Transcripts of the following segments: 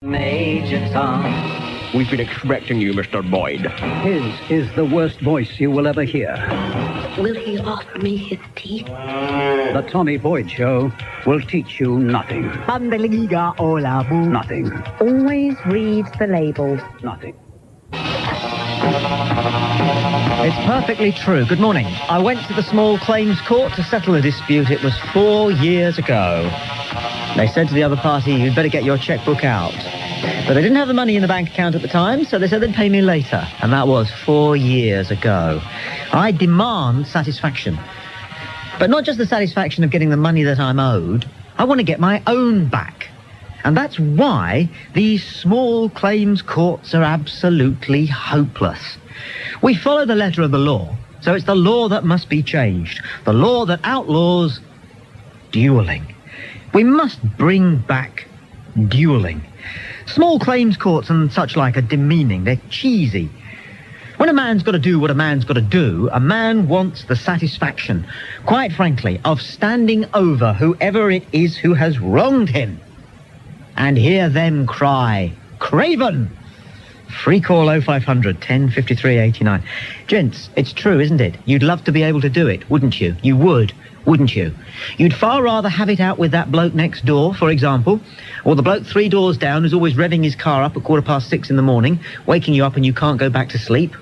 Major Tom. We've been expecting you, Mr. Boyd. His is the worst voice you will ever hear. Will he offer me his teeth? The Tommy Boyds Show will teach you nothing. Nothing. Always read the label. Nothing. It's perfectly true. Good morning. I went to the small claims court to settle a dispute. It was 4 years ago. They said to the other party, you'd better get your checkbook out. But they didn't have the money in the bank account at the time, so they said they'd pay me later. And that was 4 years ago. I demand satisfaction. But not just the satisfaction of getting the money that I'm owed. I want to get my own back. And that's why these small claims courts are absolutely hopeless. We follow the letter of the law, so it's the law that must be changed. The law that outlaws duelling. We must bring back duelling. Small claims courts and such like are demeaning. They're cheesy. When a man's got to do what a man's got to do, a man wants the satisfaction, quite frankly, of standing over whoever it is who has wronged him and hear them cry, "Craven!" Free call 0500 1053 89. Gents, it's true, isn't it? You'd love to be able to do it, wouldn't you? You would, wouldn't you? You'd far rather have it out with that bloke next door, for example, or the bloke 3 doors down who's always revving his car up at 6:15 in the morning, waking you up and you can't go back to sleep.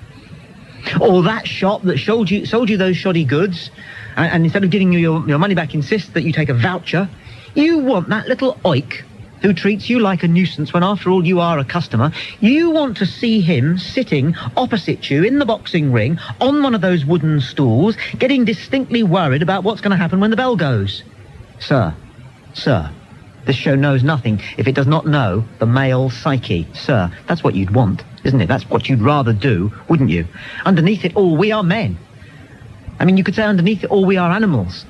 Or that shop that sold you those shoddy goods, and instead of giving you your money back, insists that you take a voucher. You want that little oik who treats you like a nuisance when after all you are a customer. You want to see him sitting opposite you in the boxing ring on one of those wooden stools, getting distinctly worried about what's going to happen when the bell goes. Sir, this show knows nothing if it does not know the male psyche. Sir, that's what you'd want, isn't it? That's what you'd rather do, wouldn't you? Underneath it all, we are men. I mean, you could say underneath it all, we are animals.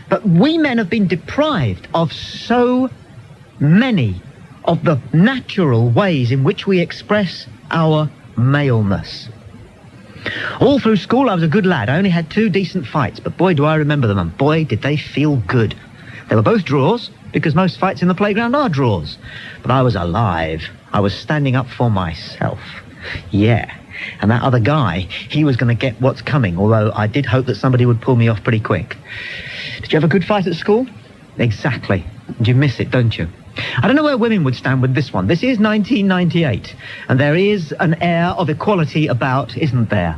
But we men have been deprived of so many of the natural ways in which we express our maleness. All through school, I was a good lad. I only had 2 decent fights, but boy, do I remember them, and boy, did they feel good. They were both draws, because most fights in the playground are draws. But I was alive. I was standing up for myself. Yeah. And that other guy, he was going to get what's coming, although I did hope that somebody would pull me off pretty quick. Did you have a good fight at school? Exactly. You miss it, don't you? I don't know where women would stand with this one. This is 1998, and there is an air of equality about, isn't there?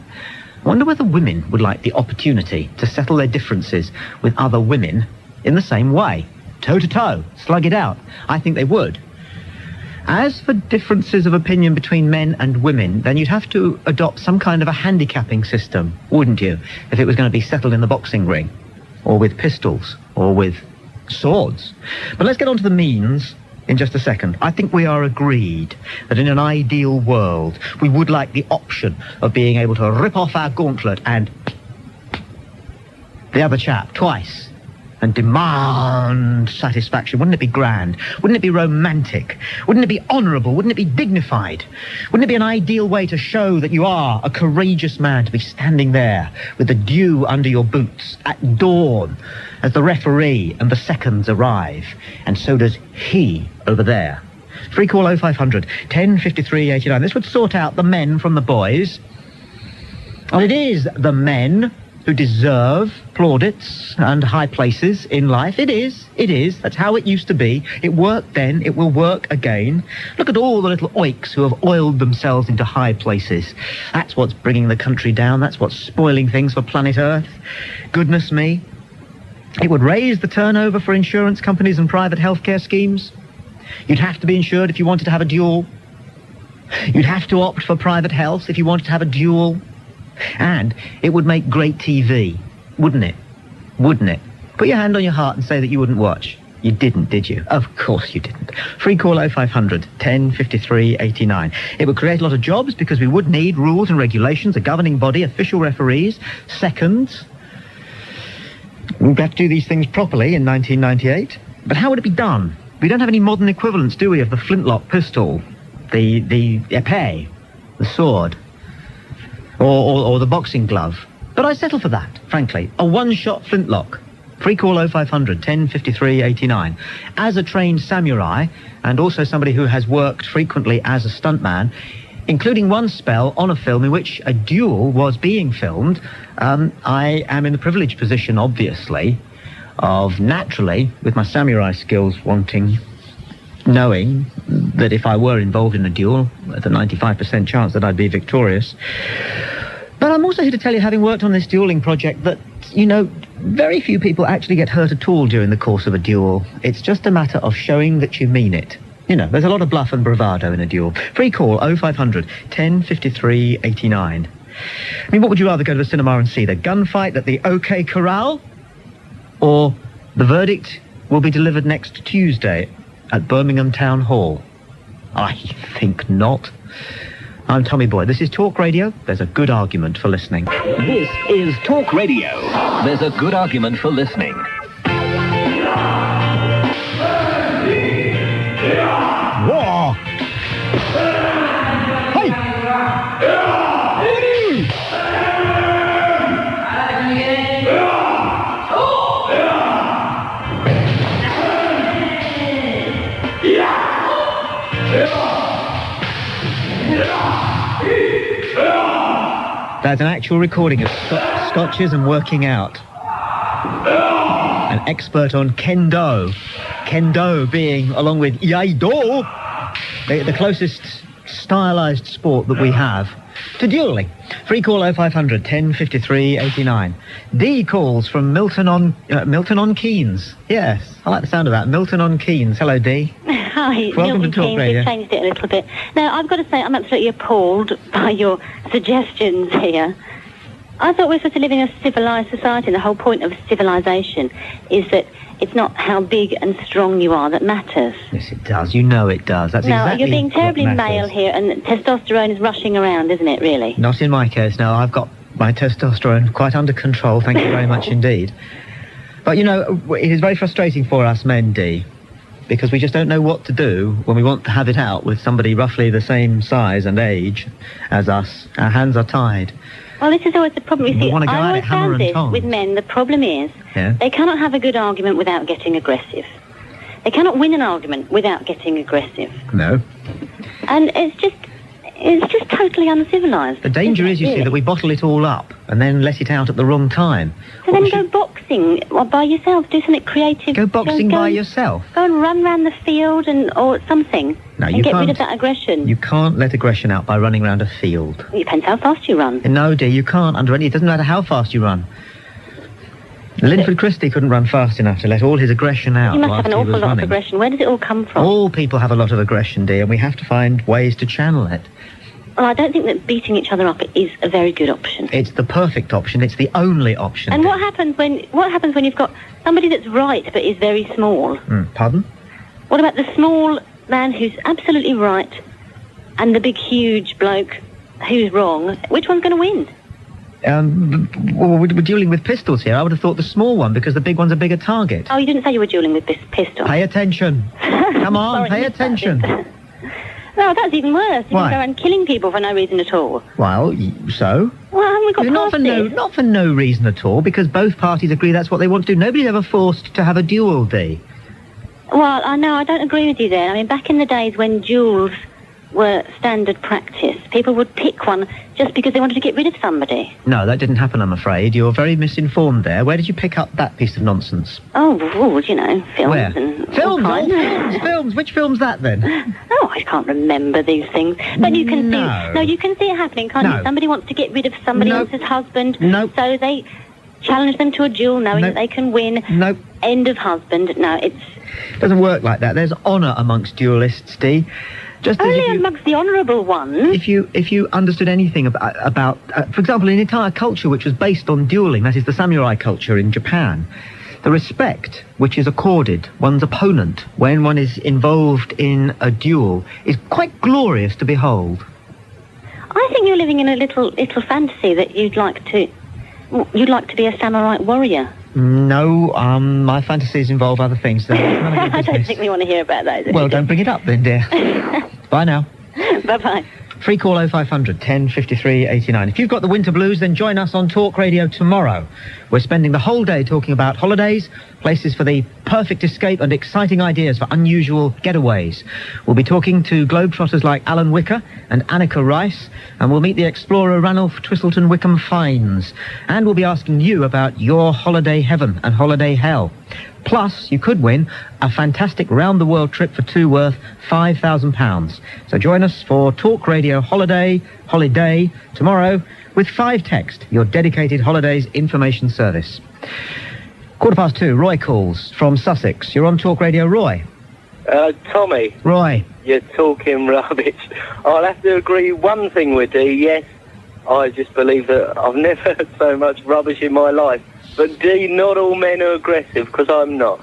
I wonder whether women would like the opportunity to settle their differences with other women in the same way. Toe-to-toe, slug it out. I think they would. As for differences of opinion between men and women, then you'd have to adopt some kind of a handicapping system, wouldn't you, if it was going to be settled in the boxing ring, or with pistols, or with swords. But let's get on to the means in just a second. I think we are agreed that in an ideal world, we would like the option of being able to rip off our gauntlet and the other chap twice and demand satisfaction. Wouldn't it be grand? Wouldn't it be romantic? Wouldn't it be honourable? Wouldn't it be dignified? Wouldn't it be an ideal way to show that you are a courageous man, to be standing there with the dew under your boots at dawn as the referee and the seconds arrive? And so does he over there. Free call 0500 1053 89. This would sort out the men from the boys. And it is the men who deserve plaudits and high places in life. It is. That's how it used to be. It worked then. It will work again. Look at all the little oiks who have oiled themselves into high places. That's what's bringing the country down. That's what's spoiling things for planet Earth. Goodness me. It would raise the turnover for insurance companies and private healthcare schemes. You'd have to be insured if you wanted to have a duel. You'd have to opt for private health if you wanted to have a duel. And it would make great TV, wouldn't it? Wouldn't it? Put your hand on your heart and say that you wouldn't watch. You didn't, did you? Of course you didn't. Free call 0500 1053 89. It would create a lot of jobs because we would need rules and regulations, a governing body, official referees, seconds. We'd have to do these things properly in 1998. But how would it be done? We don't have any modern equivalents, do we, of the flintlock pistol, the épée, the sword, or the boxing glove. But I settle for that, frankly. A one-shot flintlock. Free call 0500 1053 89. As a trained samurai, and also somebody who has worked frequently as a stuntman, including one spell on a film in which a duel was being filmed, I am in the privileged position, obviously, of naturally, with my samurai skills, knowing that if I were involved in a duel, there's a 95% chance that I'd be victorious. But I'm also here to tell you, having worked on this dueling project, that, very few people actually get hurt at all during the course of a duel. It's just a matter of showing that you mean it. There's a lot of bluff and bravado in a duel. Free call 0500 1053 89. I mean, what would you rather go to the cinema and see? The gunfight at the OK Corral? Or the verdict will be delivered next Tuesday at Birmingham Town Hall? I think not. I'm Tommy Boyd. This is Talk Radio. There's a good argument for listening. This is Talk Radio. There's a good argument for listening. War! Hey! That's an actual recording of scotches and working out. An expert on kendo. Kendo being, along with iaido, the closest stylized sport that we have to dueling. Free call 0500 1053 89. D calls from Milton on Keynes. Yes, I like the sound of that. Milton on Keynes. Hello, D. Hi, Welcome Milton to Talk Keynes. Radio. You've changed it a little bit. Now, I've got to say, I'm absolutely appalled by your suggestions here. I thought we were supposed to live in a civilised society, and the whole point of civilisation is that it's not how big and strong you are that matters. Yes, it does. You know it does. That's Now, exactly you're being terribly what male matters. here, and testosterone is rushing around, isn't it, really? Not in my case, no. I've got my testosterone quite under control, thank you very much indeed. But, it is very frustrating for us men, Dee, because we just don't know what to do when we want to have it out with somebody roughly the same size and age as us. Our hands are tied. Well, this is always the problem. You We see, wanna go at I it always hammer found and this tongs. with men. The problem is Yeah. they cannot have a good argument without getting aggressive. They cannot win an argument without getting aggressive. No. And it's just totally uncivilised. The danger isn't it, is, you see, really? that we bottle it all up and then let it out at the wrong time. So What then we go should- boxing or by yourself. Do something creative. Go boxing by and- yourself. Go and run around the field or something. No, and you get rid can't. of that aggression. You can't let aggression out by running around a field. It depends how fast you run. No, dear, you can't. It doesn't matter how fast you run. Linford Christie couldn't run fast enough to let all his aggression out You must whilst have an he awful was lot running. of aggression. Where does it all come from? All people have a lot of aggression, dear, and we have to find ways to channel it. Well, I don't think that beating each other up is a very good option. It's the perfect option. It's the only option. And dear. what happens when you've got somebody that's right but is very small? Pardon? What about the small man who's absolutely right and the big, huge bloke who's wrong? Which one's going to win? Well, we're dueling with pistols here. I would have thought the small one, because the big one's a bigger target. Oh, you didn't say you were dueling with this pistol. Pay attention. Come on, Sorry, pay missed that attention. bit. No, that's even worse. You Why? can go around killing people for no reason at all. Well, so? Well, haven't we got Not past this? not for no reason at all, because both parties agree that's what they want to do. Nobody's ever forced to have a duel, Dee. Well, I know, I don't agree with you there. I mean, back in the days when duels were standard practice, people would pick one just because they wanted to get rid of somebody. No, that didn't happen, I'm afraid. You're very misinformed there. Where did you pick up that piece of nonsense? Oh, films Where? and all Films, kinds. films. Which film's that, then? Oh, I can't remember these things. But you can No. see, you can see it happening, can't No. you? Somebody wants to get rid of somebody Nope. else's husband, Nope. so they challenge them to a duel knowing Nope. that they can win. Nope. End of husband. No, it's It doesn't work like that. There's honour amongst duelists, Dee. Just as only if you... amongst the honourable ones. If you understood anything about for example, an entire culture which was based on dueling, that is the samurai culture in Japan, the respect which is accorded one's opponent when one is involved in a duel is quite glorious to behold. I think you're living in a little fantasy that you'd like to be a samurai warrior. No, my fantasies involve other things. Though. None of your I don't business. think we want to hear about those. Well, don't bring it up then, dear. Bye now. Bye-bye. Free call 0500 10 53 89. If you've got the winter blues, then join us on Talk Radio tomorrow. We're spending the whole day talking about holidays, places for the perfect escape and exciting ideas for unusual getaways. We'll be talking to globetrotters like Alan Wicker and Annika Rice, and we'll meet the explorer Ranulph Twistleton Wickham Fines. And we'll be asking you about your holiday heaven and holiday hell. Plus, you could win a fantastic round-the-world trip for two worth £5,000. So join us for Talk Radio Holiday tomorrow with 5 Text, your dedicated holidays information service. 2:15, Roy calls from Sussex. You're on Talk Radio, Roy. Tommy. Roy. You're talking rubbish. I'll have to agree one thing with Dee. Yes, I just believe that I've never heard so much rubbish in my life. But Dee, not all men are aggressive, because I'm not.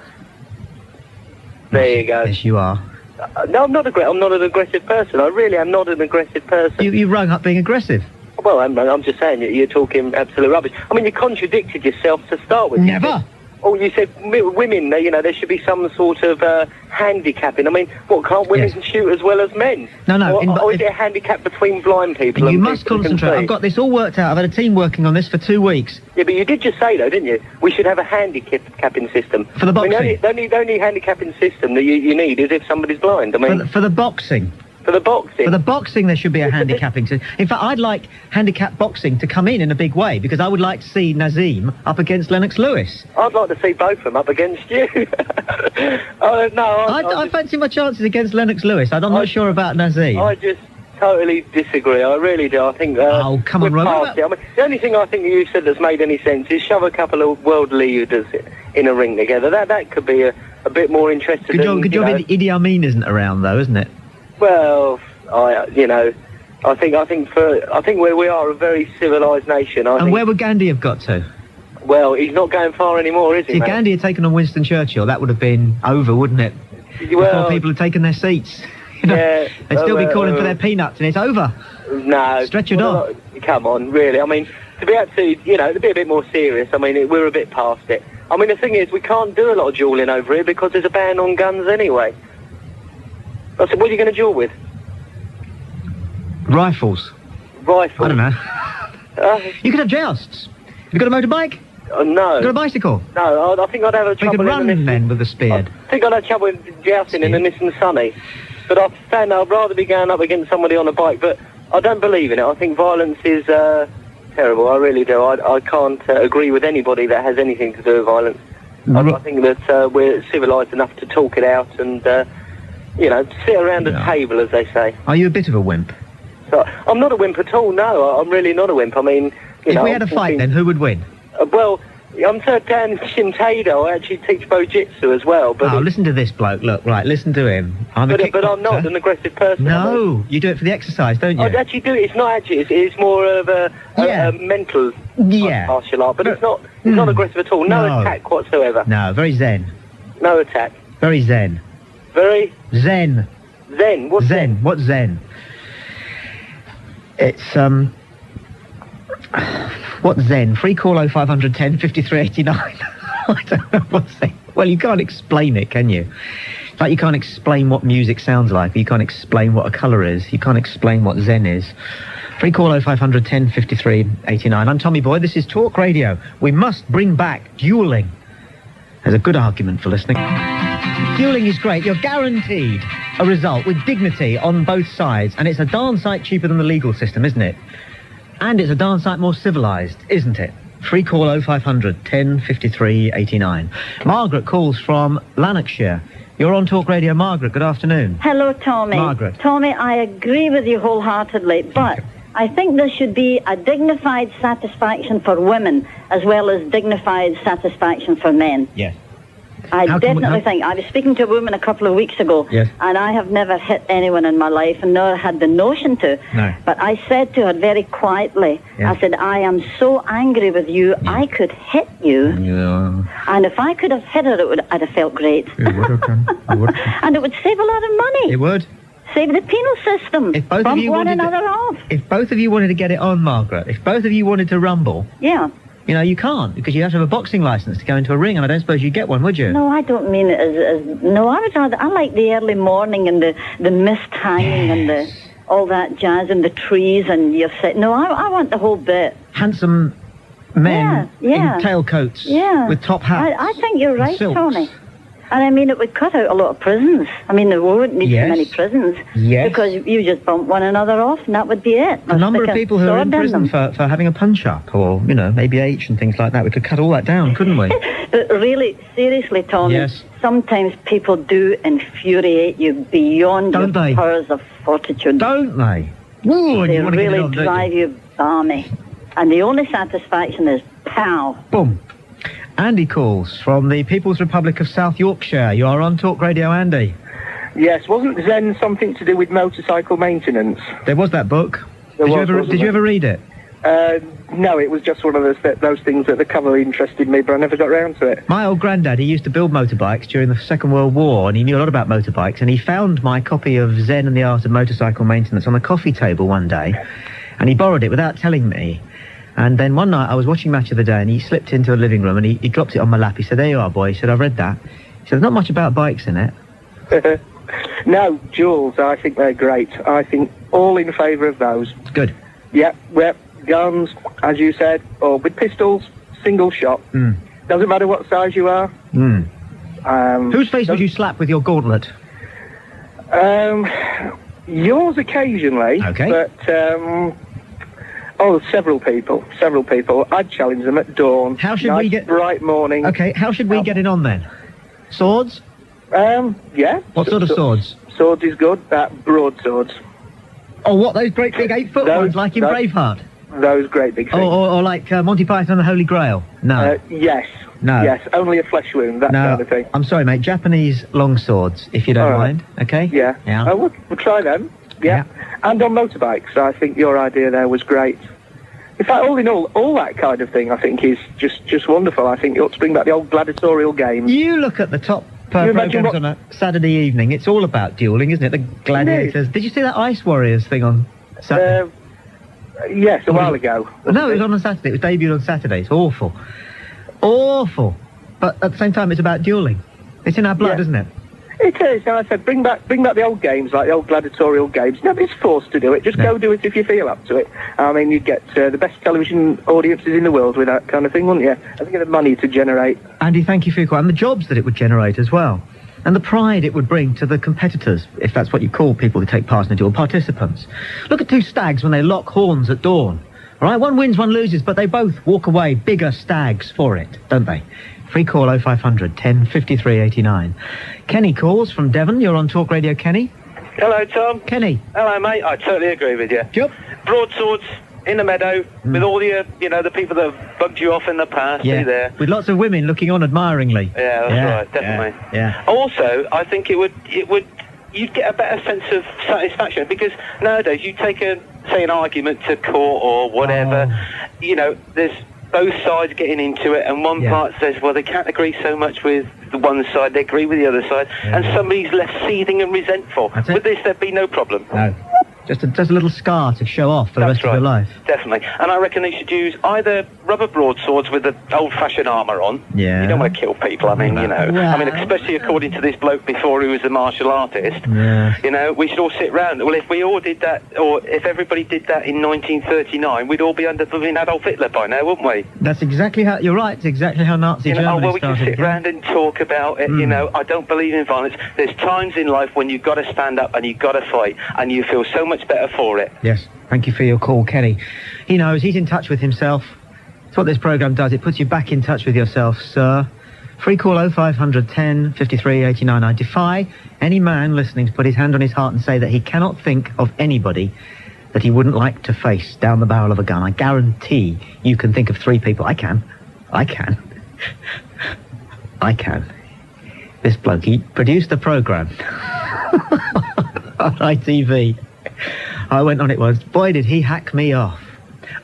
There you go. Yes, you are. No, I'm not an aggressive person. I really am not an aggressive person. You rung up being aggressive. Well, I'm just saying, you're talking absolute rubbish. I mean, you contradicted yourself to start with. Never. Oh, you said women, there should be some sort of handicapping. I mean, what, can't women shoot as well as men? No. Or is there a handicap between blind people? You must concentrate. I've got this all worked out. I've had a team working on this for 2 weeks. Yeah, but you did just say, though, didn't you? We should have a handicapping system. For the boxing? I mean, the only handicapping system that you need is if somebody's blind. I mean, For the boxing? For the boxing? For the boxing, there should be a handicapping system. In fact, I'd like handicap boxing to come in a big way, because I would like to see Nazim up against Lennox Lewis. I'd like to see both of them up against you. I fancy my chances against Lennox Lewis. I'm not sure about Nazim. I just totally disagree. I really do. I think... oh, come on, Roy. I mean, the only thing I think you said that's made any sense is shove a couple of world leaders in a ring together. That could be a bit more interesting. Good job Idi Amin isn't around, though, isn't it? Well, I think where we are a very civilised nation. Where would Gandhi have got to? Well, he's not going far anymore, is he? If Gandhi had taken on Winston Churchill, that would have been over, wouldn't it? Before people had taken their seats. Yeah. They'd still be calling for their peanuts, and it's over. No. Stretch it off. Come on, really. I mean, to be able to, to be a bit more serious, I mean, we're a bit past it. I mean, the thing is, we can't do a lot of duelling over here because there's a ban on guns anyway. I said, what are you going to duel with? Rifles. I don't know. You could have jousts. Have you got a motorbike? No. You got a bicycle? No, I think I'd have a trouble. You could run then with the spear. I think I'd have trouble with jousting in a Nissan Sunny. But I'd rather be going up against somebody on a bike. But I don't believe in it. I think violence is terrible. I really do. I can't agree with anybody that has anything to do with violence. I think that we're civilised enough to talk it out and... sit around a table, as they say. Are you a bit of a wimp? So, I'm not a wimp at all, no. I'm really not a wimp. I mean, if we had a fight, then who would win? Well, I'm Dan Shintado. I actually teach Bo-Jitsu as well. But listen to this bloke. Look, right, listen to him. But I'm not an aggressive person. No, you do it for the exercise, don't you? I actually do it. It's not actually. It's more of a mental martial art. But it's not aggressive at all. No attack whatsoever. No, very zen. No attack. Very zen. Very... Zen. Zen? What's Zen? What's Zen? It's, what's Zen? Free call 0500 10 53 89. I don't know what's Zen. Well, you can't explain it, can you? It's like you can't explain what music sounds like. You can't explain what a colour is. You can't explain what Zen is. Free call 0500 10 53 89. I'm Tommy Boyd. This is Talk Radio. We must bring back duelling. There's a good argument for listening. Duelling is great. You're guaranteed a result with dignity on both sides, and it's a darn sight cheaper than the legal system, isn't it? And it's a darn sight more civilised, isn't it? Free call 0500 10 53 89. Margaret calls from Lanarkshire. You're on Talk Radio. Margaret, good afternoon. Hello, Tommy. Margaret. Tommy, I agree with you wholeheartedly, but I think there should be a dignified satisfaction for women as well as dignified satisfaction for men. Yes. I definitely think. I was speaking to a woman a couple of weeks ago, and I have never hit anyone in my life and nor had the notion to. No. But I said to her very quietly, I said, I am so angry with you, I could hit you. Yeah. And if I could have hit her, I'd have felt great. You would have done. And it would save a lot of money. It would. Save the penal system. If both of you one wanted another off. If both of you wanted to get it on, Margaret, if both of you wanted to rumble... Yeah. You can't, because you have to have a boxing licence to go into a ring, and I don't suppose you'd get one, would you? No, I don't mean it as no, I like the early morning and the mist hanging and all that jazz and the trees and you're sitting. No, I want the whole bit. Handsome men Yeah. in tailcoats Yeah. with top hats. I think you're and right, silks. Tony. And I mean, it would cut out a lot of prisons. I mean, we wouldn't need Yes. so many prisons. Yes. Because you just bump one another off and that would be it. A number of Stick a people who are in sword prison them. for having a punch-up or, maybe H and things like that. We could cut all that down, couldn't we? But really, seriously, Tommy, Yes. sometimes people do infuriate you beyond Don't your they? powers of fortitude. Don't they? Ooh, and They you want to get it really on, don't drive you balmy. And the only satisfaction is pow. Boom. Andy calls from the People's Republic of South Yorkshire. You are on Talk Radio, Andy. Yes, wasn't Zen something to do with motorcycle maintenance? There was that book. There Did you was, ever? wasn't Did you there? ever read it? No, it was just one of those things that the cover interested me, but I never got round to it. My old granddad, he used to build motorbikes during the Second World War, and he knew a lot about motorbikes, and he found my copy of Zen and the Art of Motorcycle Maintenance on the coffee table one day, and he borrowed it without telling me. And then one night I was watching Match of the Day, and he slipped into the living room, and he dropped it on my lap. He said, "There you are, boy." He said, "I've read that." He said, "There's not much about bikes in it." No, duels, I think they're great. I think all in favour of those. Good. Yep, guns, as you said, or with pistols, single shot. Doesn't matter what size you are. Whose face would you slap with your gauntlet? Yours occasionally. Okay. But, several people. I'd challenge them at dawn. How should nice, we get... bright morning. Okay, how should we get it on then? Swords? Yeah. What sort of swords? Swords is good. Broadswords. Oh, what, those great big 8-foot ones, like in Braveheart? Those great big things. Or like Monty Python and the Holy Grail? No. Yes. No. Yes, only a flesh wound, that No, kind of thing. I'm sorry, mate. Japanese long swords, if you don't All right. mind. Okay? Yeah. Yeah. We'll try them. Yeah. And on motorbikes, I think your idea there was great. In fact, all in all that kind of thing, I think, is just wonderful. I think you ought to bring back the old gladiatorial games. You look at the top you imagine programs on a Saturday evening. It's all about dueling, isn't it? The gladiators. Did you see that Ice Warriors thing on Saturday? Yes, a while ago. No, it was on Saturday. It was debuted on Saturday. It's awful. Awful. But at the same time, it's about dueling. It's in our blood, isn't it? It is. And I said, bring back the old games, like the old gladiatorial games. Nobody's forced to do it. Just go do it if you feel up to it. I mean, you'd get the best television audiences in the world with that kind of thing, wouldn't you? I think the money to generate. Andy, thank you for your call. And the jobs that it would generate as well. And the pride it would bring to the competitors, if that's what you call people who take part in a duel, participants. Look at two stags when they lock horns at dawn. All right, one wins, one loses, but they both walk away bigger stags for it, don't they? Free call 0500 10 53 89. Kenny calls from Devon. You're on Talk Radio, Kenny. Hello, Tom. Kenny. Hello, mate. I totally agree with you. Yep. Broadswords in the meadow with all the, the people that have bugged you off in the past. Yeah. See there. With lots of women looking on admiringly. Yeah, that's right. Definitely. Yeah. Also, I think you'd get a better sense of satisfaction because nowadays you take an argument to court or whatever, there's both sides getting into it, and one part says, well, they can't agree so much with the one side, they agree with the other side, and somebody's left seething and resentful. With this, there'd be no problem. No. Just a little scar to show off for the rest of their life. Definitely. And I reckon they should use either rubber broadswords with the old-fashioned armour on. Yeah. You don't want to kill people, I mean, especially according to this bloke before he was a martial artist. Yeah. We should all sit round. Well, if we all did that, or if everybody did that in 1939, we'd all be under blooming Adolf Hitler by now, wouldn't we? That's exactly how... You're right. It's exactly how Nazi Germany we can started. sit round and talk about it, I don't believe in violence. There's times in life when you've got to stand up and you've got to fight, and you feel so much better for it. Yes. Thank you for your call, Kenny. He knows. He's in touch with himself. That's what this programme does. It puts you back in touch with yourself, sir. Free call 0500 10 53 89. I defy any man listening to put his hand on his heart and say that he cannot think of anybody that he wouldn't like to face down the barrel of a gun. I guarantee you can think of 3 people. I can. This bloke, he produced a programme on ITV. I went on it once. Boy, did he hack me off.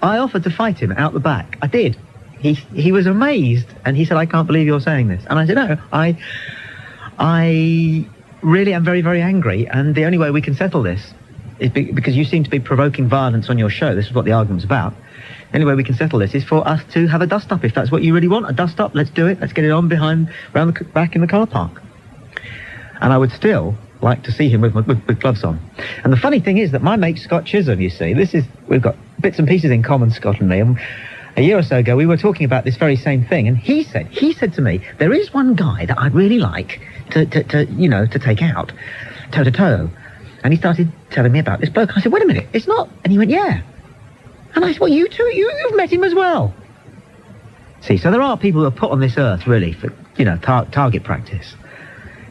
I offered to fight him out the back. I did. He was amazed, and he said, I can't believe you're saying this. And I said, no, I really am very, very angry, and the only way we can settle this is because you seem to be provoking violence on your show. This is what the argument's about. The only way we can settle this is for us to have a dust-up. If that's what you really want, a dust-up, let's do it. Let's get it on round the back in the car park. And I would still like to see him with gloves on. And the funny thing is that my mate Scott Chisholm, you see, we've got bits and pieces in common, Scott and me. And a year or so ago, we were talking about this very same thing, and he said to me, there is one guy that I'd really like to take out, toe to toe. And he started telling me about this bloke. I said, wait a minute, it's not. And he went, yeah. And I said, well, you two, you've met him as well. See, so there are people who are put on this earth, really, for, target practice.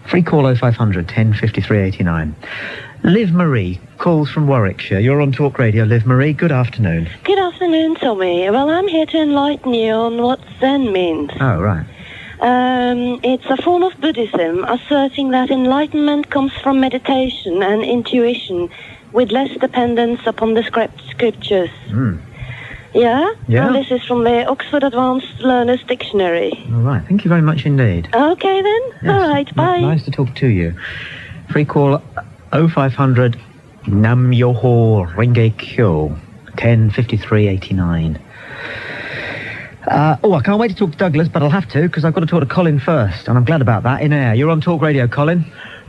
Free call 0500 10 53 89. Liv Marie calls from Warwickshire. You're on Talk Radio, Liv Marie. Good afternoon. Good afternoon, Tommy. Well, I'm here to enlighten you on what Zen means. Oh, right. It's a form of Buddhism asserting that enlightenment comes from meditation and intuition with less dependence upon the scriptures. Yeah? Yeah. Well, this is from the Oxford Advanced Learner's Dictionary. All right. Thank you very much indeed. Okay, then. Yes. All right, bye. Nice to talk to you. Free call 0500 Nam Yoho Renge Kyo 10 53 89. I can't wait to talk to Douglas, but I'll have to, because I've got to talk to Colin first, and I'm glad about that. In air. You're on Talk Radio, Colin.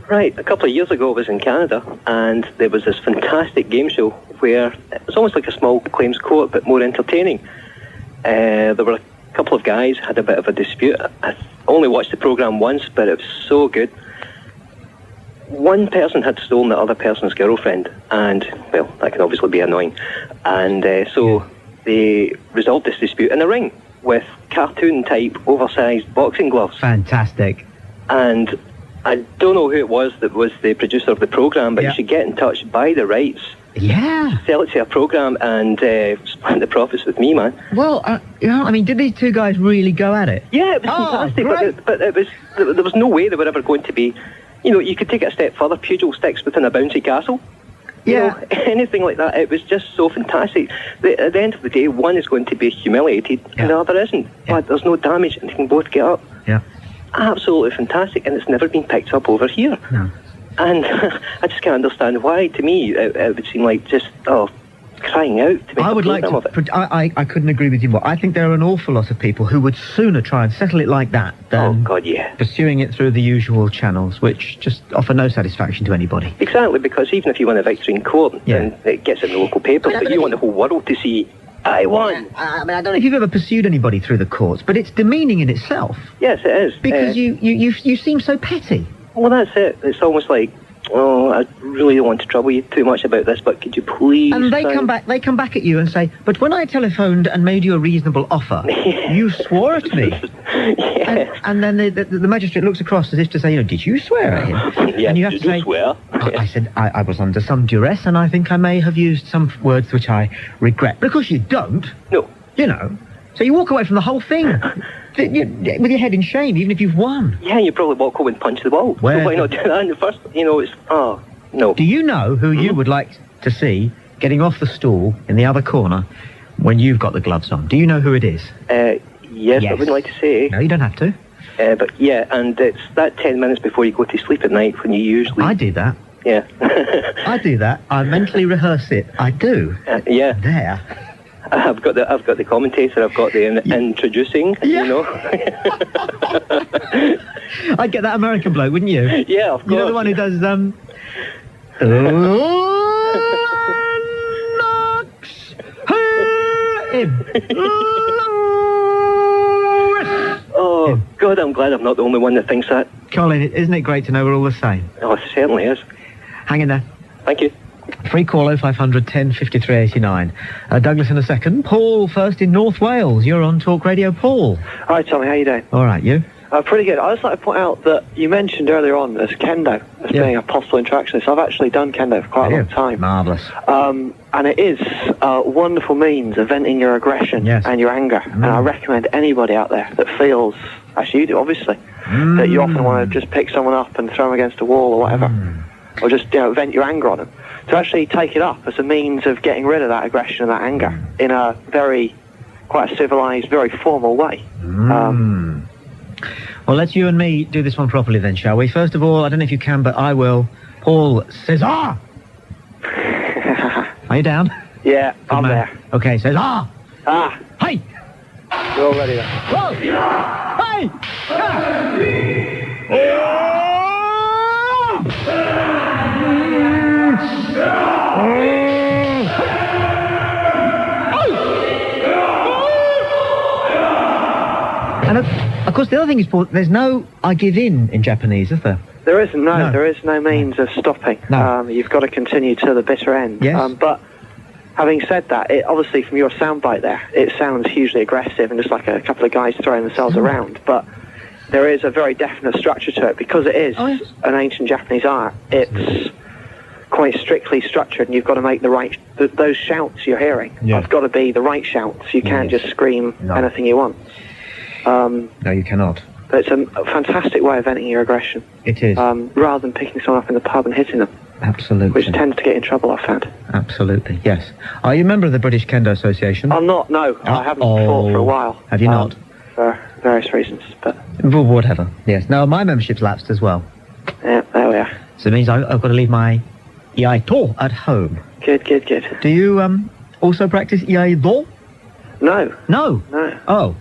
Right, a couple of years ago I was in Canada, and there was this fantastic game show where it was almost like a small claims court, but more entertaining. There were a couple of guys had a bit of a dispute. I only watched the programme once, but it was so good. One person had stolen the other person's girlfriend, and, well, that can obviously be annoying. And so they resolved this dispute in a ring with cartoon-type, oversized boxing gloves. Fantastic. And I don't know who it was that was the producer of the programme, but you should get in touch, buy the rights. Yeah. Sell it to a programme and split the profits with me, man. Well, did these two guys really go at it? Yeah, it was fantastic, but there was no way they were ever going to be, you could take it a step further, pugil sticks within a bouncy castle. Anything like that. It was just so fantastic. At the end of the day, one is going to be humiliated and the other isn't. But there's no damage and they can both get up. Yeah. Absolutely fantastic, and it's never been picked up over here. No. And I just can't understand why. To me, it would seem like just crying out to make I would like to. I couldn't agree with you more. I think there are an awful lot of people who would sooner try and settle it like that than pursuing it through the usual channels, which just offer no satisfaction to anybody. Exactly, because even if you win a victory in court, then it gets in the local papers, but you want the whole world to see, I won. I don't know if you've ever pursued anybody through the courts, but it's demeaning in itself. Yes, it is. Because you seem so petty. Well, that's it. It's almost like, I really don't want to trouble you too much about this, but could you please... And they come back at you and say, but when I telephoned and made you a reasonable offer, you swore at me. And then the magistrate looks across as if to say, did you swear at him? Yes, and you have to say, swear? I said, I was under some duress, and I think I may have used some words which I regret. But of course you don't. No. So you walk away from the whole thing with your head in shame, even if you've won. Yeah, you probably walk home and punch the wall. So why not do that in the first? It's no. Do you know who you would like to see getting off the stool in the other corner when you've got the gloves on? Do you know who it is? Yes. I wouldn't like to say. No, you don't have to. But yeah, and it's that 10 minutes before you go to sleep at night when you usually... I do that. Yeah. I do that. I mentally rehearse it. I do. Yeah. There. I've got the commentator. I've got the introducing. I'd get that American bloke, wouldn't you? Yeah, of course. You know the one who does Oh God, I'm glad I'm not the only one that thinks that. Colin, isn't it great to know we're all the same? Oh, it certainly is. Hang in there. Thank you. Free call 0500 10 53 89. Douglas in a second. Paul first in North Wales. You're on Talk Radio, Paul. Hi, Tommy. How you doing? All right, you? Pretty good. I'd just like to point out that you mentioned earlier on as kendo as being a possible interaction. So I've actually done kendo for quite a long time. Marvellous. And it is a wonderful means of venting your aggression and your anger. And I recommend anybody out there that feels, actually you do obviously, that you often want to just pick someone up and throw them against a wall or whatever. Or just vent your anger on them. To actually take it up as a means of getting rid of that aggression and that anger in a quite a civilised, very formal way. Well, let's you and me do this one properly then, shall we? First of all, I don't know if you can, but I will. Paul says, Are you down? Yeah, I'm there. Okay, says, Hey! You're all ready then. Whoa! Hey! course, the other thing is, Paul, there's no I give in Japanese, is there? There isn't, no. There is no means of stopping. No. You've got to continue to the bitter end. Yes. But having said that, it, obviously from your soundbite there, it sounds hugely aggressive and just like a couple of guys throwing themselves around. But there is a very definite structure to it because it is an ancient Japanese art. It's quite strictly structured, and you've got to make the right... those shouts you're hearing have got to be the right shouts. You can't just scream anything you want. No, you cannot. But it's a fantastic way of venting your aggression. It is. Rather than picking someone up in the pub and hitting them. Absolutely. Which tends to get in trouble, I've found. Absolutely, yes. Are you a member of the British Kendo Association? I'm not, no. I haven't fought for a while. Have you not? For various reasons, but... Well, whatever, yes. No, my membership's lapsed as well. Yeah, there we are. So it means I've got to leave my Iaido at home. Good. Do you also practice Iaido? No. No? No. Oh.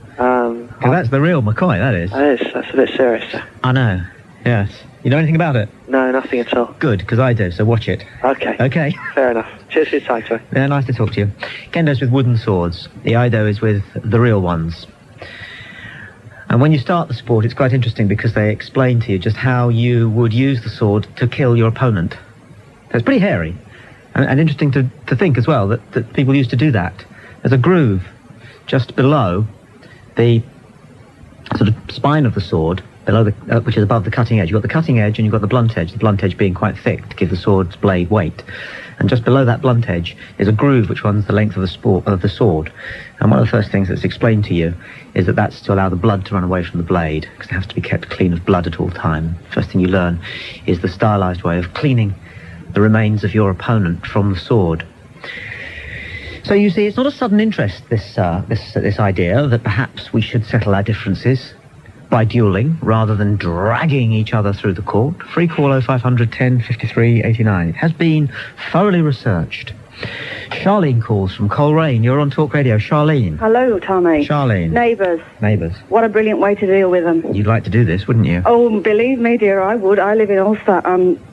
That's the real McCoy, that is. That is. That's a bit serious, sir. I know, yes. You know anything about it? No, nothing at all. Good, because I do, so watch it. Okay. Okay. Fair enough. Cheers for your time, sir. Yeah, nice to talk to you. Kendo's with wooden swords. The Iaido is with the real ones. And when you start the sport, it's quite interesting because they explain to you just how you would use the sword to kill your opponent. So it's pretty hairy. And interesting to think as well that people used to do that. There's a groove just below the sort of spine of the sword, below which is above the cutting edge. You've got the cutting edge and you've got the blunt edge being quite thick to give the sword's blade weight. And just below that blunt edge is a groove which runs the length of the sword. And one of the first things that's explained to you is that that's to allow the blood to run away from the blade, because it has to be kept clean of blood at all time. First thing you learn is the stylized way of cleaning the remains of your opponent from the sword. So you see, it's not a sudden interest, this idea that perhaps we should settle our differences by duelling rather than dragging each other through the court. Free call 0500 10 53 89. It has been thoroughly researched. Charlene calls from Coleraine. You're on Talk Radio. Charlene. Hello, Tommy. Charlene. Neighbours. What a brilliant way to deal with them. You'd like to do this, wouldn't you? Oh, believe me, dear, I would. I live in Ulster.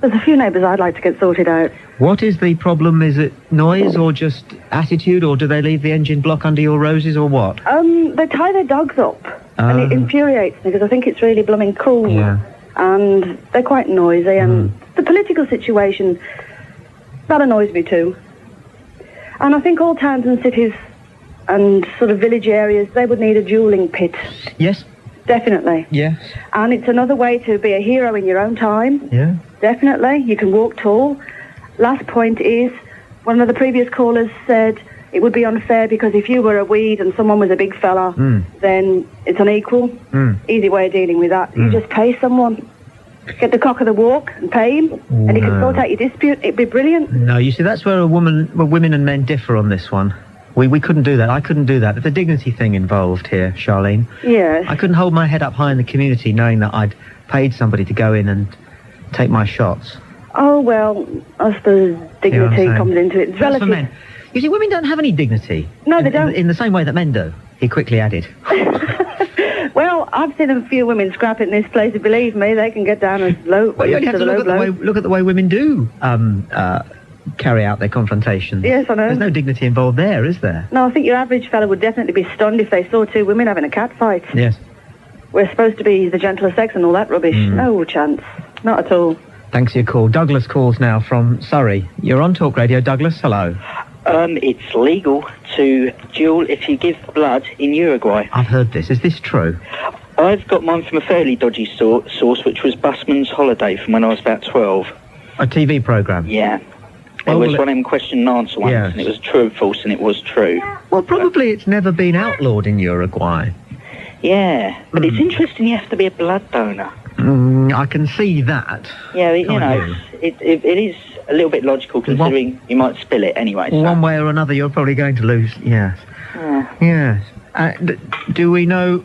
There's a few neighbours I'd like to get sorted out. What is the problem? Is it noise or just attitude, or do they leave the engine block under your roses, or what? They tie their dogs up, and it infuriates me because I think it's really blooming cool. Yeah. And they're quite noisy, and the political situation, that annoys me too. And I think all towns and cities and sort of village areas, they would need a duelling pit. Yes. Definitely. Yes. And it's another way to be a hero in your own time. Yeah. Definitely. You can walk tall. Last point is, one of the previous callers said it would be unfair because if you were a weed and someone was a big fella, then it's unequal. Easy way of dealing with that. You just pay someone. Get the cock of the walk and pay him, and he can sort out your dispute. It'd be brilliant. No, you see, that's where women and men differ on this one. We couldn't do that. I couldn't do that. There's a dignity thing involved here, Charlene. Yes. I couldn't hold my head up high in the community knowing that I'd paid somebody to go in and take my shots. Oh, well, I suppose dignity comes into it. It's relative. For men. You see, women don't have any dignity. No, they don't. In the same way that men do, he quickly added. Well, I've seen a few women scrap it in this place, and believe me, they can get down as low. Well, you only have to look at the way women do carry out their confrontations. Yes, I know. There's no dignity involved there, is there? No, I think your average fella would definitely be stunned if they saw two women having a cat fight. Yes. We're supposed to be the gentler sex and all that rubbish. No chance. Not at all. Thanks for your call. Douglas calls now from Surrey. You're on Talk Radio. Douglas, hello. It's legal to duel if you give blood in Uruguay. I've heard this. Is this true? I've got mine from a fairly dodgy source, which was Busman's Holiday from when I was about 12. A TV programme? Yeah. It was one of them question and answer ones, and it was true and false, and it was true. Well, probably it's never been outlawed in Uruguay. Yeah, but it's interesting you have to be a blood donor. I can see that. Yeah, it is a little bit logical considering you might spill it anyway. So. One way or another, you're probably going to lose. Yes. Yes. Do we know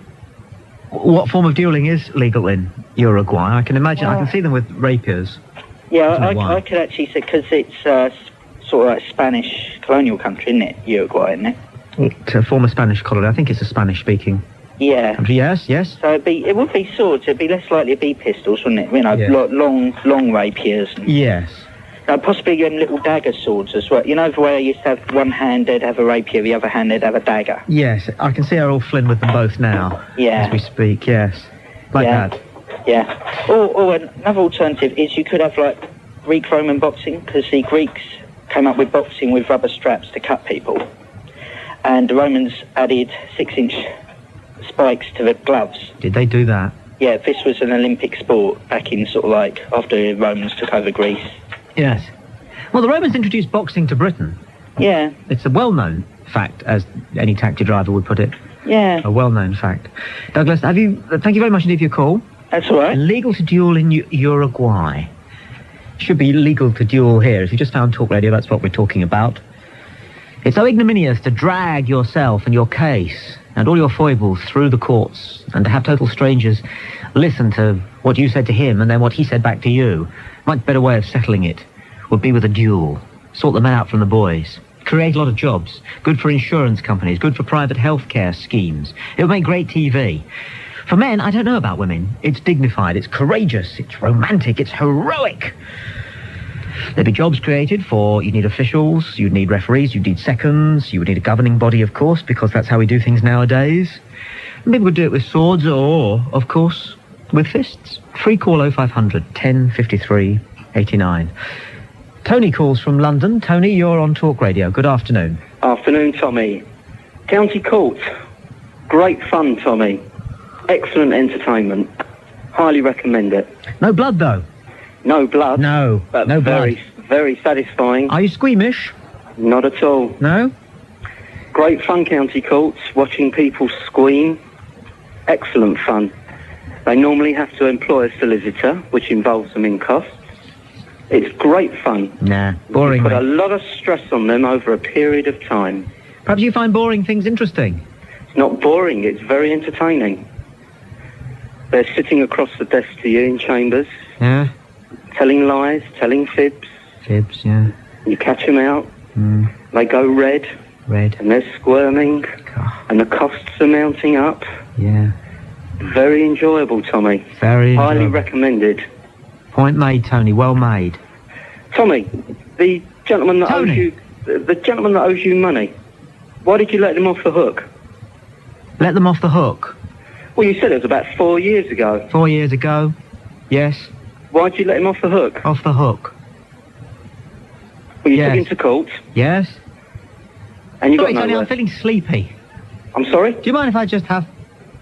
what form of duelling is legal in Uruguay? I can imagine. I can see them with rapiers. Yeah, I could actually say because it's sort of like Spanish colonial country, isn't it? Uruguay, isn't it? It's a former Spanish colony. I think it's a Spanish-speaking. Yeah. Country. Yes. So it would be swords. It'd be less likely to be pistols, wouldn't it? You know, long rapiers. And, yes. Possibly little dagger swords as well. You know the way they used to have one hand they'd have a rapier, the other hand they'd have a dagger. Yes, I can see Errol Flynn with them both now. Yeah. As we speak. Yes. Like that. Yeah. Or another alternative is you could have, like, Greek-Roman boxing, because the Greeks came up with boxing with rubber straps to cut people. And the Romans added 6-inch spikes to the gloves. Did they do that? Yeah, this was an Olympic sport back in sort of like after the Romans took over Greece. Yes. Well, the Romans introduced boxing to Britain. Yeah. It's a well-known fact, as any taxi driver would put it. Yeah. A well-known fact. Douglas, thank you very much indeed for your call. That's all right. Legal to duel in Uruguay. Should be legal to duel here. If you just found Talk Radio, that's what we're talking about. It's so ignominious to drag yourself and your case and all your foibles through the courts and to have total strangers listen to what you said to him and then what he said back to you. Much better way of settling it would be with a duel. Sort them out from the boys. Create a lot of jobs. Good for insurance companies. Good for private healthcare schemes. It would make great TV. For men, I don't know about women. It's dignified, it's courageous, it's romantic, it's heroic. There'd be jobs created for, you'd need officials, you'd need referees, you'd need seconds, you would need a governing body, of course, because that's how we do things nowadays. And people would do it with swords or, of course, with fists. Free call 0500 1053 89. Tony calls from London. Tony, you're on Talk Radio. Good afternoon. Afternoon, Tommy. County Court. Great fun, Tommy. Excellent entertainment. Highly recommend it. No blood, though? No blood. No, but no very, blood. Very satisfying. Are you squeamish? Not at all. No? Great fun, County Courts. Watching people squeam. Excellent fun. They normally have to employ a solicitor, which involves them in costs. It's great fun. Nah, boring. You put a lot of stress on them over a period of time. Perhaps you find boring things interesting? It's not boring, it's very entertaining. They're sitting across the desk to you in chambers. Yeah. Telling lies, telling fibs. Fibs, yeah. You catch them out. They go red. Red. And they're squirming. God. And the costs are mounting up. Yeah. Very enjoyable, Tommy. Very Highly recommended. Point made, Tony. Well made. Tommy, the gentleman that owes you, the gentleman that owes you money, why did you let them off the hook? Let them off the hook? Well, you said it was about 4 years ago. 4 years ago? Yes. Why did you let him off the hook? Off the hook. Well, you took him to court. Yes. And you Sorry, got Tony, nowhere. I'm feeling sleepy. I'm sorry? Do you mind if I just have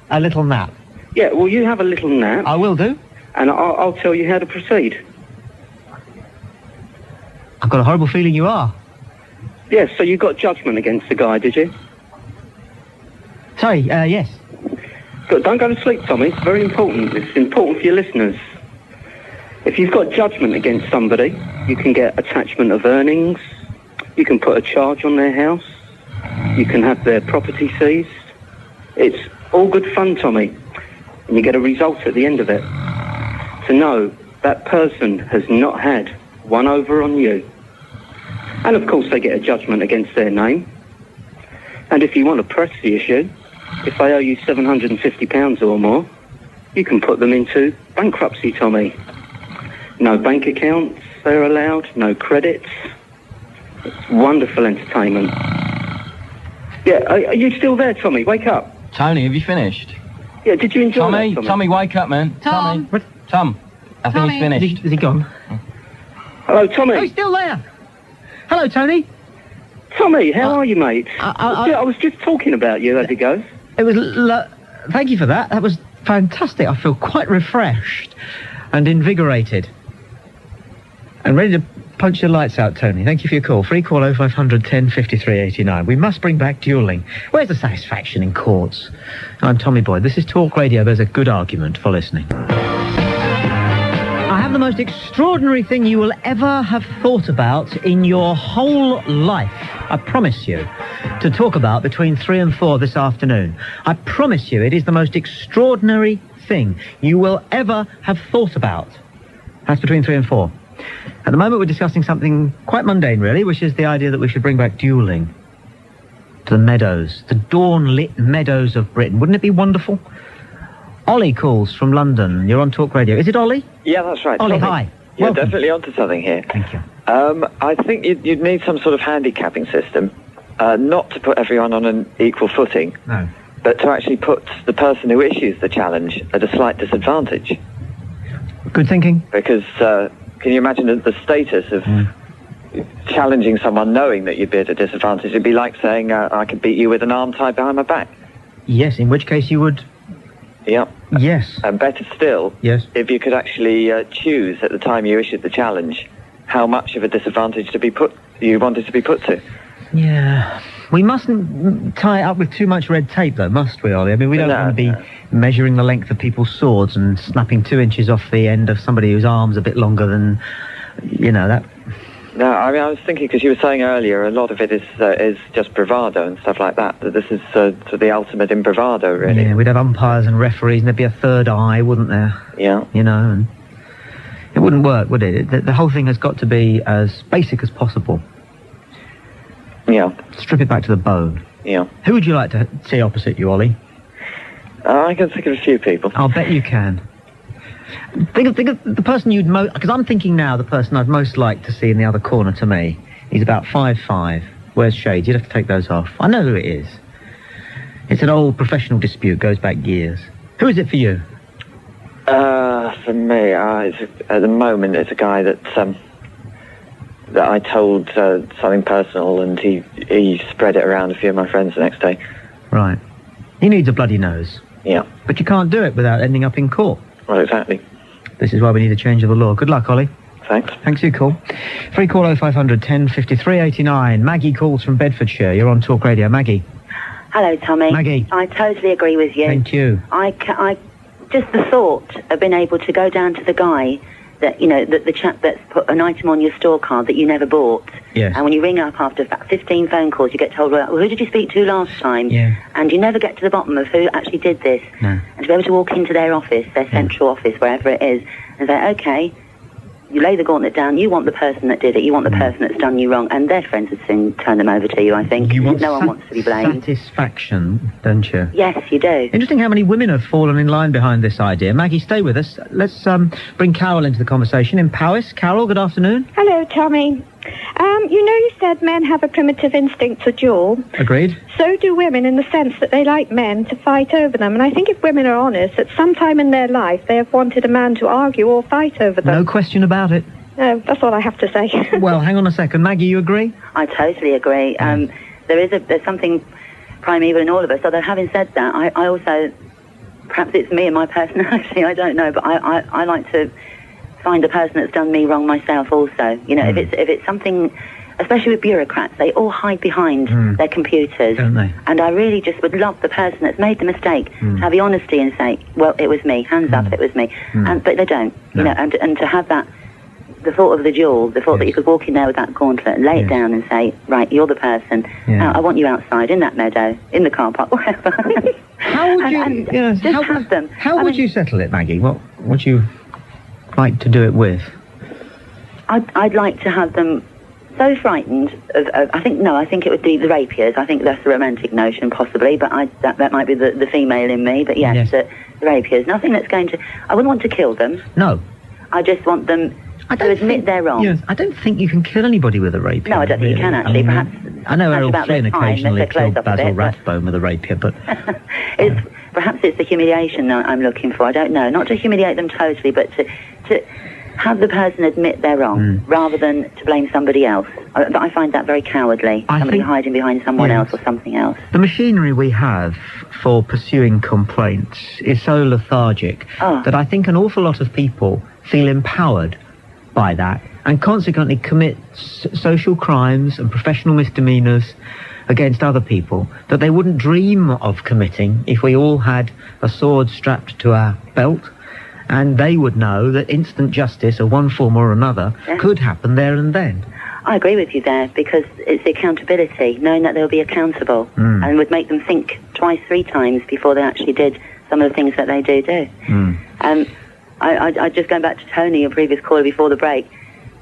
a little nap? Yeah, well, you have a little nap. I will do. And I'll tell you how to proceed. I've got a horrible feeling you are. Yes, so you got judgment against the guy, did you? Sorry, yes. But don't go to sleep, Tommy. It's very important. It's important for your listeners. If you've got judgment against somebody, you can get attachment of earnings. You can put a charge on their house. You can have their property seized. It's all good fun, Tommy. And you get a result at the end of it. To know that person has not had one over on you. And of course they get a judgment against their name. And if you want to press the issue, if they owe you £750 or more, you can put them into bankruptcy, Tommy. No bank accounts they're allowed, no credits. It's wonderful entertainment. Yeah, are you still there, Tommy? Wake up. Tony, have you finished? Yeah, did you enjoy that, Tommy? Tommy, wake up, man. Tom. Tommy. Tom, I think he's finished. Is he gone? Hello, Tommy. Oh, he's still there. Hello, Tony. Tommy, how are you, mate? I was just talking about you as it goes. It was... thank you for that. That was fantastic. I feel quite refreshed and invigorated. And ready to punch your lights out, Tony. Thank you for your call. Free call 0500 1053 89. We must bring back duelling. Where's the satisfaction in courts? I'm Tommy Boyd. This is Talk Radio. There's a good argument for listening. I have the most extraordinary thing you will ever have thought about in your whole life, I promise you, to talk about between 3 and 4 this afternoon. I promise you it is the most extraordinary thing you will ever have thought about. That's between 3 and 4. At the moment we're discussing something quite mundane, really, which is the idea that we should bring back duelling to the meadows, the dawn-lit meadows of Britain. Wouldn't it be wonderful? Ollie calls from London. You're on Talk Radio. Is it Ollie? Yeah, that's right. Ollie, Tommy. hi. You're Welcome. definitely onto something here. Thank you. I think you'd need some sort of handicapping system, not to put everyone on an equal footing, No. but to actually put the person who issues the challenge at a slight disadvantage. Good thinking. Because can you imagine the status of challenging someone knowing that you'd be at a disadvantage? It'd be like saying, I could beat you with an arm tied behind my back. Yes, in which case you would... Yep. Yes. And better still, yes, if you could actually choose at the time you issued the challenge how much of a disadvantage you wanted to be put to. Yeah. We mustn't tie it up with too much red tape, though, must we, Ollie? I mean, we don't want to be measuring the length of people's swords and snapping 2 inches off the end of somebody whose arm's a bit longer than, that... No, I mean, I was thinking, because you were saying earlier, a lot of it is just bravado and stuff like that this is sort of the ultimate in bravado, really. Yeah, we'd have umpires and referees, and there'd be a third eye, wouldn't there? Yeah. And it wouldn't work, would it? The whole thing has got to be as basic as possible. Yeah. Strip it back to the bone. Yeah. Who would you like to see opposite you, Ollie? I can think of a few people. I'll bet you can. Think of the person you'd most... Because I'm thinking now the person I'd most like to see in the other corner to me. He's about 5'5". Wears shades. You'd have to take those off. I know who it is. It's an old professional dispute. Goes back years. Who is it for you? For me, at the moment, it's a guy that I told something personal, and he spread it around a few of my friends the next day. Right. He needs a bloody nose. Yeah. But you can't do it without ending up in court. Well, exactly. This is why we need a change of the law. Good luck, Ollie. Thanks. Thanks for your call. Free call 0500 10 53 89. Maggie calls from Bedfordshire. You're on Talk Radio. Maggie. Hello, Tommy. Maggie. I totally agree with you. Thank you. I just the thought of being able to go down to the guy that, the chap that's put an item on your store card that you never bought. Yes. And when you ring up after about 15 phone calls, you get told, well, who did you speak to last time? Yeah. And you never get to the bottom of who actually did this. No. And to be able to walk into their office, their central office, wherever it is, and say, okay, you lay the gauntlet down, you want the person that did it, you want the person that's done you wrong, and their friends would soon turn them over to you, I think. No one wants to be blamed. Satisfaction, don't you? Yes, you do. Interesting how many women have fallen in line behind this idea. Maggie, stay with us. Let's bring Carol into the conversation in Powys. Carol, good afternoon. Hello, Tommy. You said men have a primitive instinct to duel. Agreed. So do women, in the sense that they like men to fight over them. And I think if women are honest, at some time in their life, they have wanted a man to argue or fight over them. No question about it. No, that's all I have to say. Well, hang on a second. Maggie, you agree? I totally agree. There's something primeval in all of us. Although, having said that, I also, perhaps it's me and my personality, I don't know, but I like to find the person that's done me wrong myself also. If it's something, especially with bureaucrats, they all hide behind their computers. Don't they? And I really just would love the person that's made the mistake to have the honesty and say, well, it was me, hands up, it was me. But they don't, and to have that, the thought of the duel, the thought that you could walk in there with that gauntlet and lay it down and say, right, you're the person. I want you outside, in that meadow, in the car park, wherever. How would you... have them. How would you settle it, Maggie? What would you like to do it with? I'd like to have them so frightened of I think it would be the rapiers. I think that's a romantic notion, possibly, but that might be the female in me. But yes. The rapiers. Nothing that's going to... I wouldn't want to kill them. No. I just want them to admit they're wrong. Yes, I don't think you can kill anybody with a rapier. No, I don't think you can, actually. Perhaps I know Errol Flynn occasionally killed Basil Basil Rathbone with a rapier, but... Perhaps it's the humiliation I'm looking for. I don't know. Not to humiliate them totally, but to have the person admit they're wrong, rather than to blame somebody else. I find that very cowardly. Somebody hiding behind someone else or something else. The machinery we have for pursuing complaints is so lethargic that I think an awful lot of people feel empowered by that and consequently commit social crimes and professional misdemeanours against other people that they wouldn't dream of committing if we all had a sword strapped to our belt, and they would know that instant justice of one form or another could happen there and then. I agree with you there, because it's the accountability, knowing that they'll be accountable, and would make them think twice, three times before they actually did some of the things that they do. I just going back to Tony, your previous caller before the break.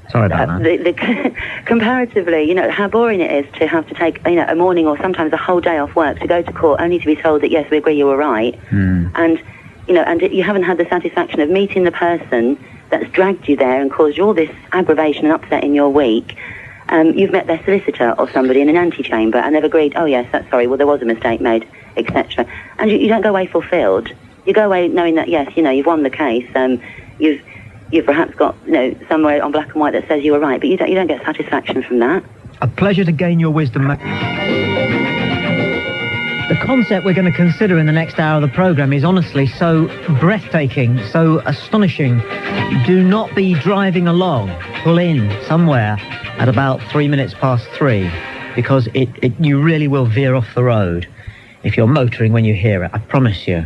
Sorry about that. Comparatively, how boring it is to have to take, a morning or sometimes a whole day off work to go to court only to be told that, yes, we agree you were right. And you haven't had the satisfaction of meeting the person that's dragged you there and caused you all this aggravation and upset in your week. You've met their solicitor or somebody in an antechamber and they've agreed, oh, yes, that's sorry, well, there was a mistake made. etc. And you don't go away fulfilled. You go away knowing that, yes, you've won the case. You've perhaps got, somewhere on black and white that says you were right, but you don't get satisfaction from that. A pleasure to gain your wisdom. The concept we're going to consider in the next hour of the programme is honestly so breathtaking, so astonishing. Do not be driving along. Pull in somewhere at about 3:03, because you really will veer off the road if you're motoring when you hear it, I promise you.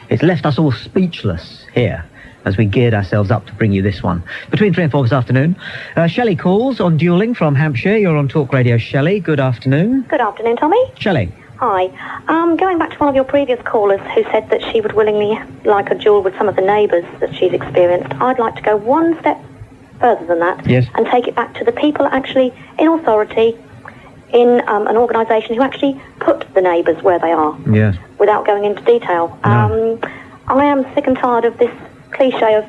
It's left us all speechless here as we geared ourselves up to bring you this one. Between 3 and 4 this afternoon, Shelley calls on Duelling from Hampshire. You're on Talk Radio, Shelley. Good afternoon. Good afternoon, Tommy. Shelley. Hi. Going back to one of your previous callers who said that she would willingly like a duel with some of the neighbours that she's experienced, I'd like to go one step further than that. Yes. And take it back to the people actually in authority, in an organisation who actually put the neighbours where they are. Yes. Without going into detail. No. I am sick and tired of this cliche of,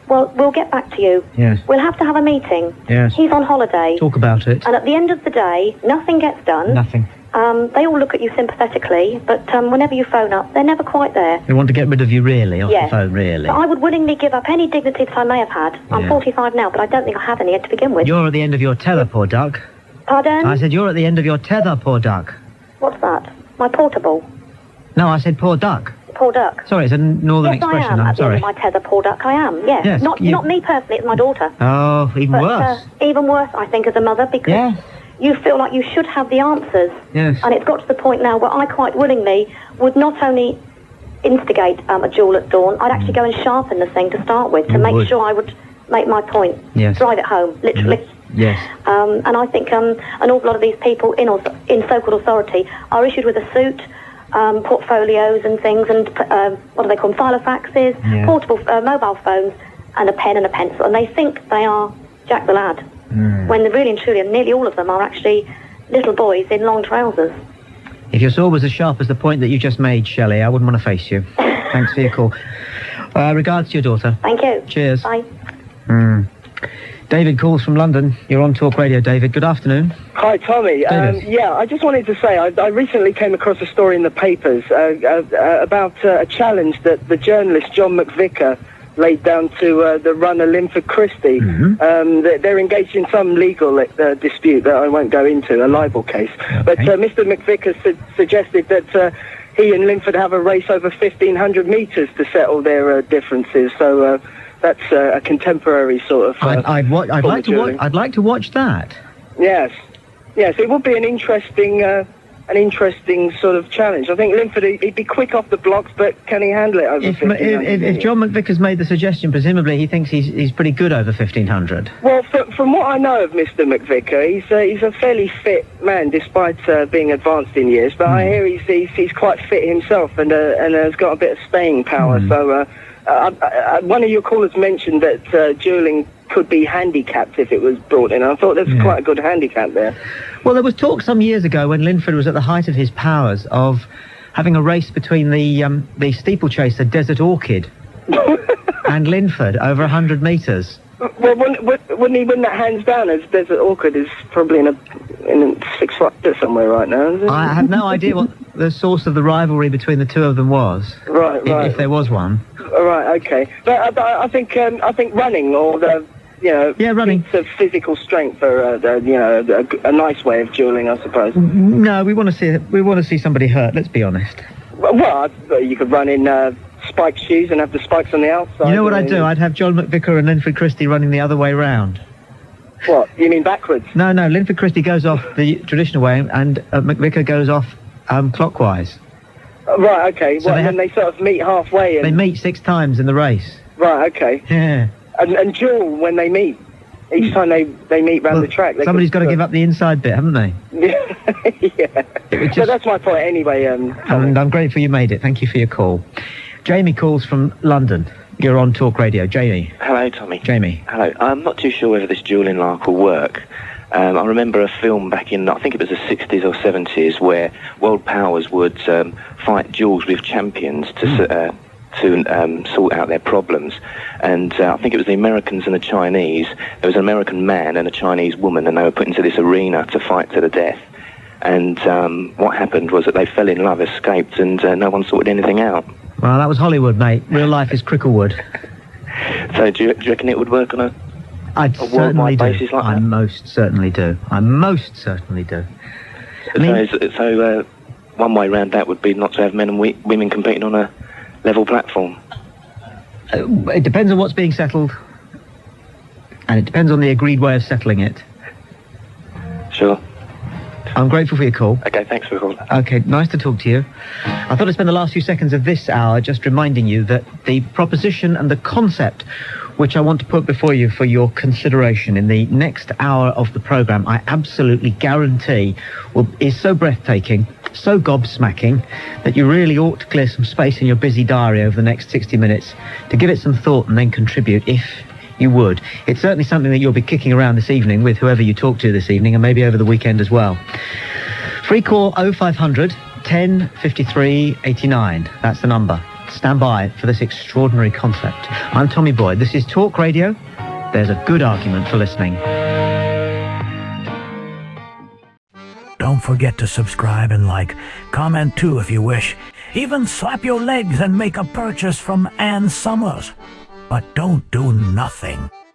well, we'll get back to you. Yes. We'll have to have a meeting. Yes. He's on holiday. Talk about it. And at the end of the day, nothing gets done. Nothing. They all look at you sympathetically, but whenever you phone up, they're never quite there. They want to get rid of you, really, off the phone, really. So I would willingly give up any dignity that I may have had. I'm 45 now, but I don't think I have any to begin with. You're at the end of your tether, poor duck. Pardon? I said you're at the end of your tether, poor duck. What's that? My portable? No, I said poor duck. Poor duck? Sorry, it's a northern Yes, expression. I am. I'm At the sorry. end of my tether, poor duck, I am. Yes. Yes, Not me personally, it's my daughter. Oh, even But, worse. even worse, I think, as a mother, because you feel like you should have the answers. Yes. And it's got to the point now where I quite willingly would not only instigate a duel at dawn, I'd actually go and sharpen the thing to start with, to make sure I would make my point. Yes. Drive it home, literally. Yes. And I think an awful lot of these people in so-called authority are issued with a suit, portfolios and things, and what do they call them, filofaxes, portable mobile phones, and a pen and a pencil, and they think they are Jack the Lad, when really and truly, and nearly all of them are actually little boys in long trousers. If your sword was as sharp as the point that you just made, Shelley, I wouldn't want to face you. Thanks for your call. Regards to your daughter. Thank you. Cheers. Bye. David calls from London. You're on Talk Radio, David. Good afternoon. Hi, Tommy. I just wanted to say I recently came across a story in the papers about a challenge that the journalist John McVicker laid down to the runner Linford Christie. They're engaged in some legal dispute that I won't go into, a libel case. Okay. But Mr. McVicker suggested that he and Linford have a race over 1,500 metres to settle their differences. So that's a contemporary sort of. I'd like to watch that. Yes, it would be an interesting sort of challenge. I think Linford, he'd be quick off the blocks, but can he handle it over 1,500? If John McVicker's made the suggestion, presumably he thinks he's pretty good over 1,500. Well, from what I know of Mr. McVicker, he's a fairly fit man, despite being advanced in years. But I hear he's quite fit himself and has got a bit of staying power. So one of your callers mentioned that dueling could be handicapped if it was brought in. I thought there's quite a good handicap there. Well, there was talk some years ago when Linford was at the height of his powers of having a race between the steeplechaser Desert Orchid and Linford over 100 metres. Well, wouldn't he win that hands down, as Desert Orchid is probably in a 6 foot somewhere right now? I have no idea what the source of the rivalry between the two of them was. Right. If there was one. Right, okay. But I think running, or running, feats of physical strength are a nice way of duelling, I suppose. No, we want to see somebody hurt. Let's be honest. Well, you could run in spiked shoes and have the spikes on the outside. You know what I'd do? I'd have John McVicker and Linford Christie running the other way round. What? You mean backwards? No. Linford Christie goes off the traditional way, and McVicker goes off clockwise. Right, okay. So then they sort of meet halfway. And... They meet 6 times in the race. Right, okay. Yeah. And duel when they meet. Each time they meet round the track. Somebody's got to give up the inside bit, haven't they? Yeah. So that's my point anyway. And I'm grateful you made it. Thank you for your call. Jamie calls from London. You're on Talk Radio. Jamie. Hello, Tommy. Jamie. Hello. I'm not too sure whether this duelling lark will work. I remember a film back in, I think it was the 60s or 70s, where world powers would fight duels with champions to sort out their problems. And I think it was the Americans and the Chinese. There was an American man and a Chinese woman, and they were put into this arena to fight to the death. And what happened was that they fell in love, escaped, and no one sorted anything out. Well, that was Hollywood, mate. Real life is Cricklewood. So do you reckon it would work on a worldwide basis like that? I most certainly do. I most certainly do. So one way round that would be not to have men and women competing on a level platform. It depends on what's being settled, and it depends on the agreed way of settling it. Sure. I'm grateful for your call. Okay, thanks for the call. Okay, nice to talk to you. I thought I'd spend the last few seconds of this hour just reminding you that the proposition and the concept which I want to put before you for your consideration in the next hour of the programme, I absolutely guarantee is so breathtaking, so gobsmacking, that you really ought to clear some space in your busy diary over the next 60 minutes to give it some thought and then contribute if you would. It's certainly something that you'll be kicking around this evening with whoever you talk to this evening, and maybe over the weekend as well. Free call 0500 10 53 89. That's the number. Stand by for this extraordinary concept. I'm Tommy Boyd. This is Talk Radio. There's a good argument for listening. Don't forget to subscribe and like. Comment too if you wish. Even slap your legs and make a purchase from Ann Summers. But don't do nothing.